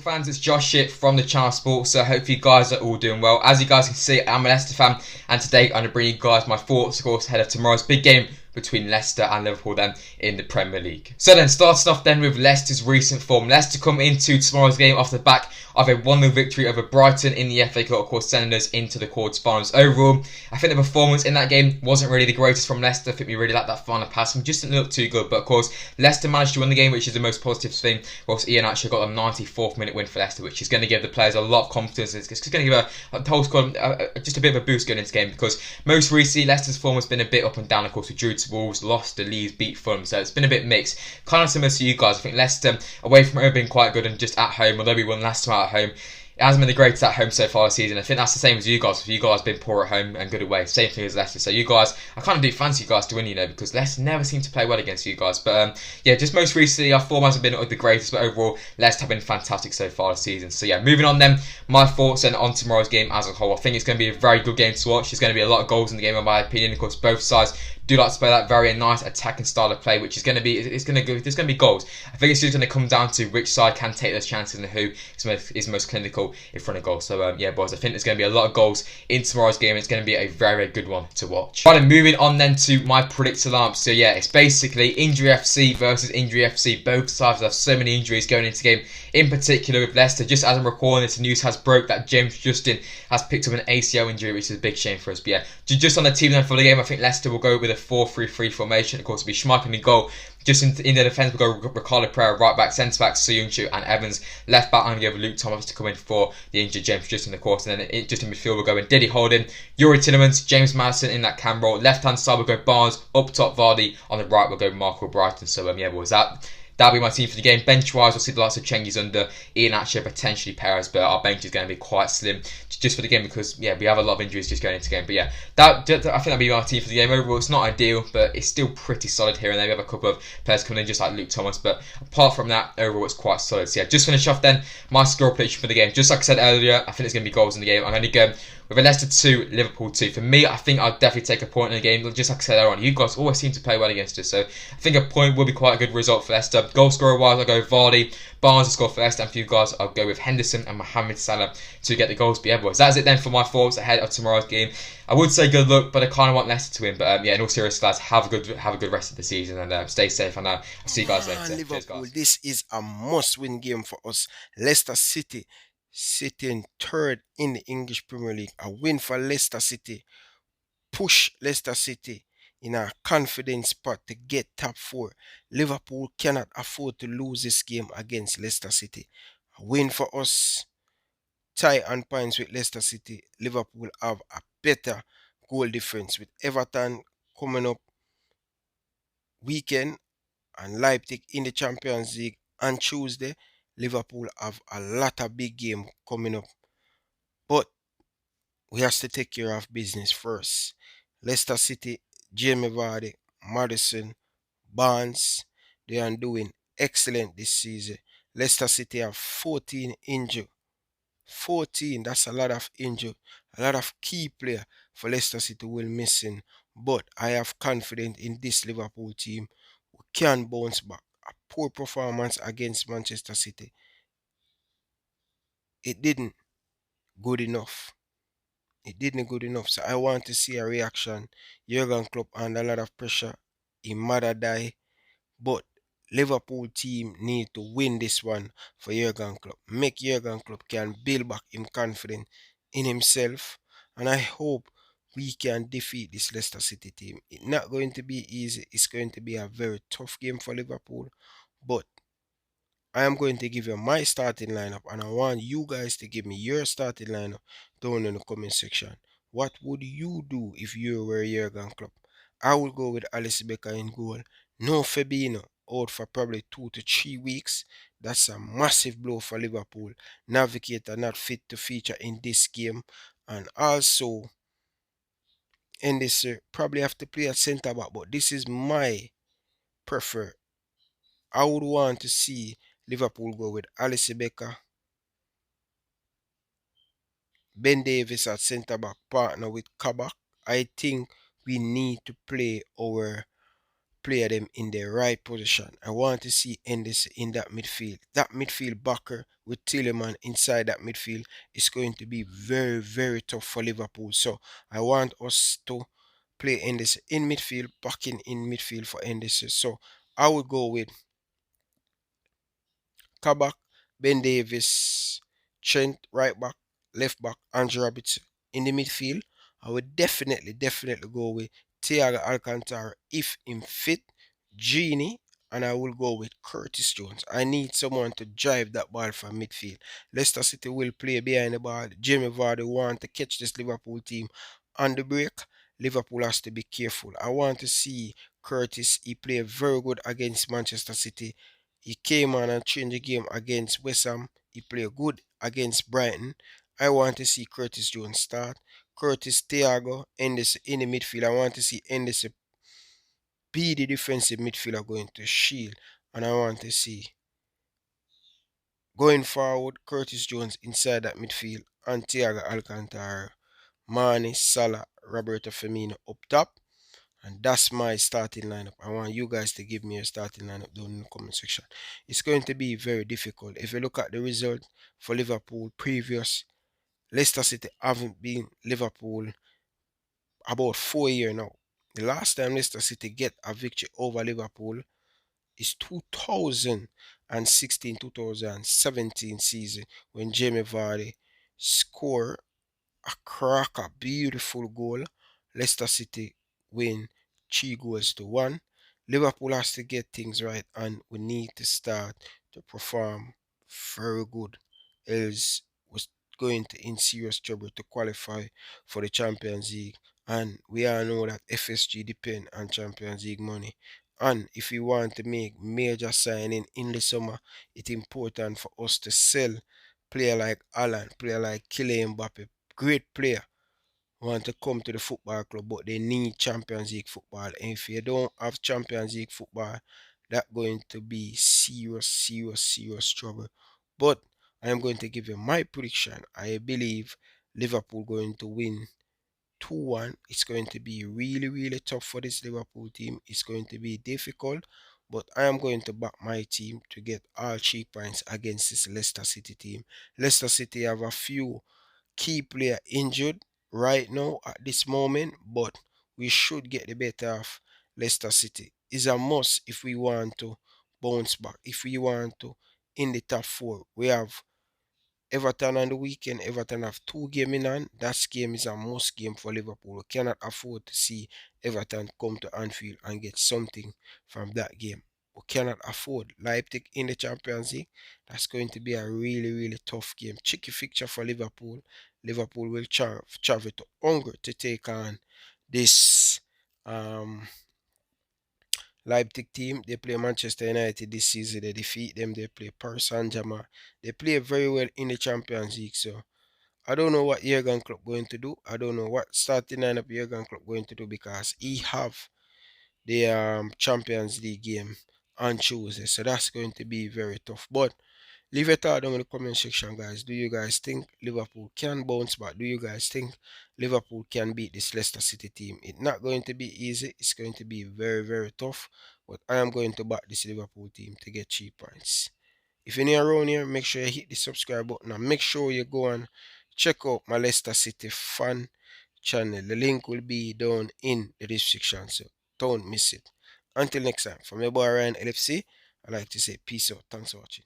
fans, it's Josh here from the channel Sports, so I hope you guys are all doing well. As you guys can see, I'm a Leicester fan, and today I'm going to bring you guys my thoughts, of course, ahead of tomorrow's big game between Leicester and Liverpool then in the Premier League. So then, starting off then with Leicester's recent form. Leicester come into tomorrow's game off the back of a 1-0 victory over Brighton in the FA Cup, of course, sending us into the quarter-finals. Overall, I think the performance in that game wasn't really the greatest from Leicester. I think we really liked that final pass and just didn't look too good. But of course, Leicester managed to win the game, which is the most positive thing. Whilst Ian actually got a 94th minute win for Leicester, which is going to give the players a lot of confidence. It's going to give the whole squad just a bit of a boost going into the game, because most recently Leicester's form has been a bit up and down. Of course, we drew to Wolves, lost to Leeds, beat Fulham, so it's been a bit mixed. Kind of similar to you guys. I think Leicester away from home have been quite good, and just at home, although we won last time out at home, it hasn't been the greatest at home so far this season. I think that's the same as you guys. You guys have been poor at home and good away. Same thing as Leicester. So you guys, I kind of do fancy you guys to win, because Leicester never seem to play well against you guys. But yeah, just most recently, our form hasn't been the greatest, but overall, Leicester have been fantastic so far this season. So yeah, moving on then, my thoughts then on tomorrow's game as a whole. I think it's going to be a very good game to watch. There's going to be a lot of goals in the game, in my opinion. Of course, both sides do like to play that very nice attacking style of play, which is going to be, there's going to be goals. I think it's just going to come down to which side can take those chances and who is most clinical in front of goal. So yeah, boys, I think there's going to be a lot of goals in tomorrow's game. It's going to be a very, very good one to watch. Right, and moving on then to my predicted lineup. So yeah, it's basically Injury FC versus Injury FC. Both sides have so many injuries going into the game. In particular with Leicester, just as I'm recording this, the news has broke that James Justin has picked up an ACL injury, which is a big shame for us. But yeah, just on the team then for the game, I think Leicester will go with a 4-3-3 formation. Of course, it'll be Schmeichel in goal. Just in the defence, we'll go Ricardo Pereira, right back, centre back, Soyuncu and Evans. Left back, I'm going to go with Luke Thomas to come in for the injured James Justin, of course. And then just in midfield, we'll go with Diddy Holding, Yuri Tillemans, James Madison in that cam role. Left hand side, we'll go Barnes. Up top, Vardy. On the right, we'll go Marco Brighton. So yeah, boys, that'll be my team for the game. Bench-wise, we'll see the likes of Chengiz under, Ian Asher, potentially Perez, but our bench is going to be quite slim just for the game, because yeah, we have a lot of injuries just going into the game. But yeah, I think that'll be my team for the game. Overall, it's not ideal, but it's still pretty solid here and there. We have a couple of players coming in, just like Luke Thomas, but apart from that, overall, it's quite solid. So yeah, just finish off then my score prediction for the game. Just like I said earlier, I think there's going to be goals in the game. I'm only going with a Leicester 2, Liverpool 2. For me, I think I'll definitely take a point in the game. Just like I said earlier on, you guys always seem to play well against us, so I think a point will be quite a good result for Leicester. Goal scorer wise, I'll go Vardy. Barnes will score for Leicester, and for you guys, I'll go with Henderson and Mohamed Salah to get the goals. But yeah, boys, that's it then for my thoughts ahead of tomorrow's game. I would say good luck, but I kind of want Leicester to win. But yeah, in all seriousness, guys, have a good rest of the season, and stay safe. And I'll see you guys later. Liverpool, Cheers, guys. this is a must-win game for us. Leicester City sitting third in the English Premier League. A win for Leicester City push Leicester City in a confident spot to get top 4. Liverpool cannot afford to lose this game against Leicester City. A win for us. Tie on points with Leicester City. Liverpool have a better goal difference with Everton coming up weekend and Leipzig in the Champions League on Tuesday. Liverpool have a lot of big game coming up, but we have to take care of business first. Leicester City, Jamie Vardy, Madison, Barnes, they are doing excellent this season. Leicester City have 14 injured. 14, that's a lot of injured. A lot of key player for Leicester City will missing. But I have confidence in this Liverpool team who can bounce back. A poor performance against Manchester City, it didn't good enough. It didn't good enough. So I want to see a reaction. Jurgen Klopp under a lot of pressure. He mother die. But Liverpool team need to win this one for Jurgen Klopp. Make Jurgen Klopp can build back him confidence in himself. And I hope we can defeat this Leicester City team. It's not going to be easy. It's going to be a very tough game for Liverpool. But I am going to give you my starting lineup, and I want you guys to give me your starting lineup down in the comment section. What would you do if you were Jurgen Klopp? I will go with Alice Becker in goal. No Fabinho out for probably 2 to 3 weeks. That's a massive blow for Liverpool. Navigator not fit to feature in this game. And also, in this probably have to play at centre back, but this is my prefer. I would want to see Liverpool go with Alice Becker, Ben Davis at centre back, partner with Kabak. I think we need to play our player them in the right position. I want to see Endis in that midfield. That midfield backer with Tielemans inside that midfield is going to be very, very tough for Liverpool. So I want us to play Endis in midfield, backing in midfield for Endis. So I would go with Kabak, Ben Davis, Trent, right back, left back, Andrew Rabbit in the midfield. I would definitely go with Thiago Alcantara if in fit, Genie, and I will go with Curtis Jones. I need someone to drive that ball from midfield. Leicester City will play behind the ball. Jamie Vardy want to catch this Liverpool team on the break. Liverpool has to be careful. I want to see Curtis. He played very good against Manchester City. He came on and changed the game against West Ham. He played good against Brighton. I want to see Curtis Jones start. Curtis Thiago in the midfield. I want to see Endis be the defensive midfielder going to shield. And I want to see going forward Curtis Jones inside that midfield and Thiago Alcantara, Mane, Salah, Roberto Firmino up top. And that's my starting lineup. I want you guys to give me a starting lineup down in the comment section. It's going to be very difficult. If you look at the result for Liverpool previous, Leicester City haven't been Liverpool about 4 years now. The last time Leicester City get a victory over Liverpool is 2016-2017 season when Jamie Vardy scored a cracker, beautiful goal. Leicester City win 3 goals to 1. Liverpool has to get things right, and we need to start to perform very good. Else was going to in serious trouble to qualify for the Champions League. And we all know that FSG depend on Champions League money. And if we want to make major signing in the summer, it's important for us to sell player like Alan, player like Kylian Mbappe, great player want to come to the football club, but they need Champions League football. And if you don't have Champions League football, that's going to be serious trouble. But I am going to give you my prediction. I believe Liverpool going to win 2-1. It's going to be really tough for this Liverpool team. It's going to be difficult, but I am going to back my team to get all 3 points against this Leicester City team. Leicester City have a few key player injured right now at this moment, but we should get the better of Leicester City. It's a must if we want to bounce back. If we want to in the top four, we have Everton on the weekend. Everton have 2 games in hand. That game is a must game for Liverpool. We cannot afford to see Everton come to Anfield and get something from that game. We cannot afford Leipzig in the Champions League. That's going to be a really tough game. Tricky fixture for Liverpool. Liverpool will travel to Hungary to take on this Leipzig team. They play Manchester United this season. They defeat them. They play Paris Saint-Germain. They play very well in the Champions League. So I don't know what Jurgen Klopp going to do. I don't know what starting lineup Jurgen Klopp going to do because he have the Champions League game on Tuesday. So that's going to be very tough. But leave it all down in the comment section, guys. Do you guys think Liverpool can bounce back? Do you guys think Liverpool can beat this Leicester City team? It's not going to be easy. It's going to be very tough. But I am going to back this Liverpool team to get 3 points. If you're new around here, make sure you hit the subscribe button and make sure you go and check out my Leicester City fan channel. The link will be down in the description, so don't miss it. Until next time, from your boy Ryan LFC, I like to say peace out. Thanks for watching.